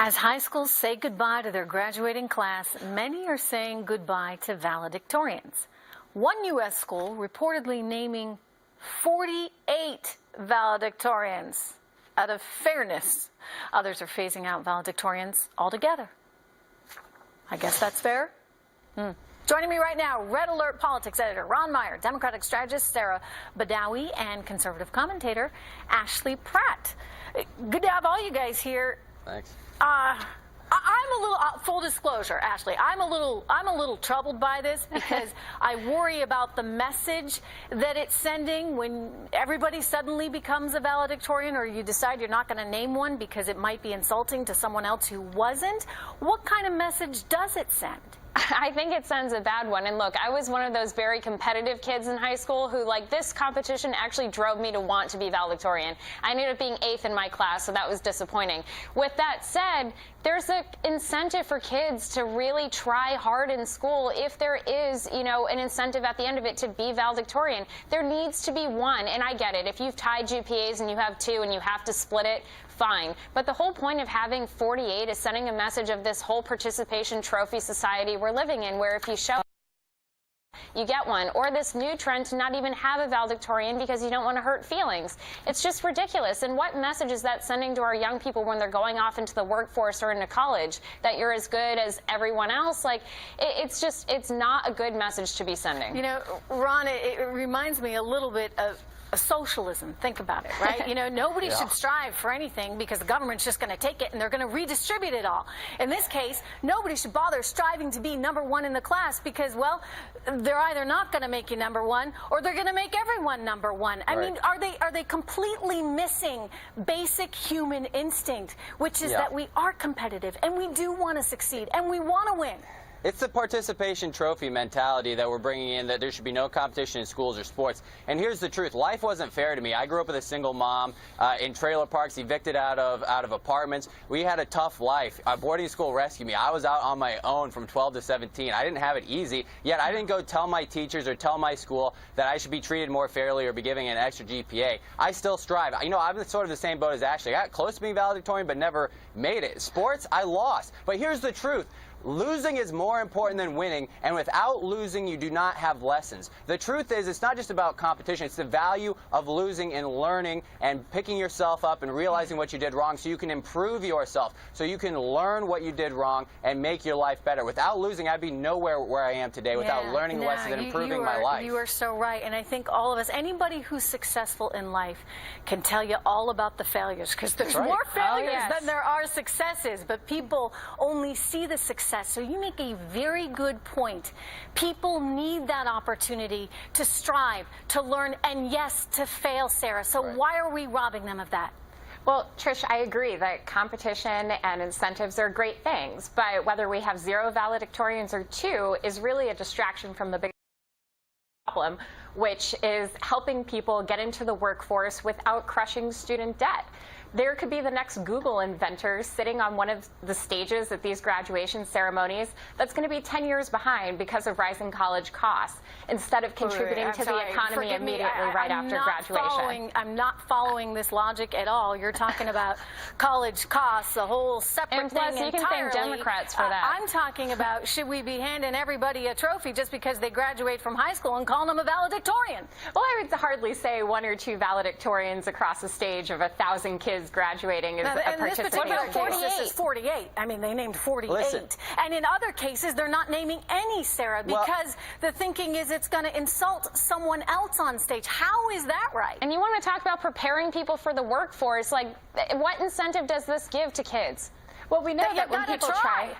As high schools say goodbye to their graduating class, many are saying goodbye to valedictorians. One U.S. school reportedly naming 48 valedictorians out of fairness. Others are phasing out valedictorians altogether. I guess that's fair. Joining me right now, Red Alert Politics editor Ron Meyer, Democratic strategist Sarah Badawi, and conservative commentator Ashley Pratt. Good to have all you guys here. Thanks. I'm a little, full disclosure, Ashley, I'm a little troubled by this because I worry about the message that it's sending when everybody suddenly becomes a valedictorian, or you decide you're not going to name one because it might be insulting to someone else who wasn't. What kind of message does it send? I think it sends a bad one. And look, I was one of those very competitive kids in high school who, like, this competition actually drove me to want to be valedictorian. I ended up being 8th in my class, so that was disappointing. With that said, there's an incentive for kids to really try hard in school if there is, you know, an incentive at the end of it to be valedictorian. There needs to be one, and I get it. If you've tied GPAs and you have 2 and you have to split it, fine. But the whole point of having 48 is sending a message of this whole participation trophy society we're living in, where if you show you get one, or this new trend to not even have a valedictorian because you don't want to hurt feelings. It's just ridiculous. And what message is that sending to our young people when they're going off into the workforce or into college, that you're as good as everyone else? Like, it's not a good message to be sending. You know, Ron, it reminds me a little bit of socialism. Think about it, right? You know, nobody should strive for anything because the government's just going to take it and they're going to redistribute it all. In this case, nobody should bother striving to be #1 in the class because, well, they're either not going to make you #1 or they're going to make everyone #1. I mean, are they completely missing basic human instinct, which is that we are competitive and we do want to succeed and we want to win? It's the participation trophy mentality that we're bringing in, that there should be no competition in schools or sports. And here's the truth. Life wasn't fair to me. I grew up with a single mom in trailer parks, evicted out of apartments. We had a tough life. Boarding school rescued me. I was out on my own from 12 to 17. I didn't have it easy, yet I didn't go tell my teachers or tell my school that I should be treated more fairly or be giving an extra GPA. I still strive. You know, I'm sort of the same boat as Ashley. I got close to being valedictorian, but never made it. Sports, I lost. But here's the truth. Losing is more important than winning, and without losing, you do not have lessons. The truth is, it's not just about competition. It's the value of losing and learning and picking yourself up and realizing what you did wrong so you can improve yourself, so you can learn what you did wrong and make your life better. Without losing, I'd be nowhere where I am today without learning lessons and improving my life. You are so right, and I think all of us, anybody who's successful in life can tell you all about the failures, because there's more failures than there are successes, but people only see the success. So you make a very good point. People need that opportunity to strive, to learn, and yes, to fail, Sarah. So why are we robbing them of that? Well, Trish, I agree that competition and incentives are great things, but whether we have 0 valedictorians or 2 is really a distraction from the big problem, which is helping people get into the workforce without crushing student debt. There could be the next Google inventor sitting on one of the stages at these graduation ceremonies that's going to be 10 years behind because of rising college costs, instead of contributing to the economy immediately right after graduation. I'm not following this logic at all. You're talking about college costs, a whole separate thing entirely. You can thank Democrats for that. I'm talking about, should we be handing everybody a trophy just because they graduate from high school and calling them a valedictorian? Well, I would hardly say 1 or 2 valedictorians across the stage of 1,000 kids graduating is a participation. This is 48. I mean, they named 48. Listen. And in other cases, they're not naming any, Sarah, because the thinking is it's going to insult someone else on stage. How is that right? And you want to talk about preparing people for the workforce. Like, what incentive does this give to kids? Well, we know that when people try.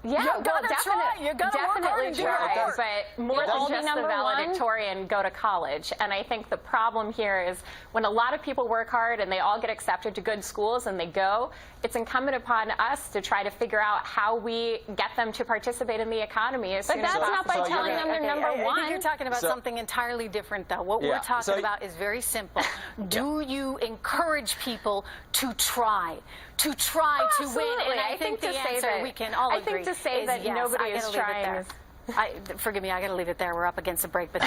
Yeah, you gotta try. You gotta definitely try, but more than just the valedictorian, one. go to college. And I think the problem here is when a lot of people work hard and they all get accepted to good schools and they go, it's incumbent upon us to try to figure out how we get them to participate in the economy as soon as possible. But that's not by telling them they're #1. I think you're talking about something entirely different, though. What we're talking about is very simple. Do you encourage people to try? To win? And I think the answer, we can all agree, to say that nobody is trying. Forgive me, I got to leave it there. We're up against a break. But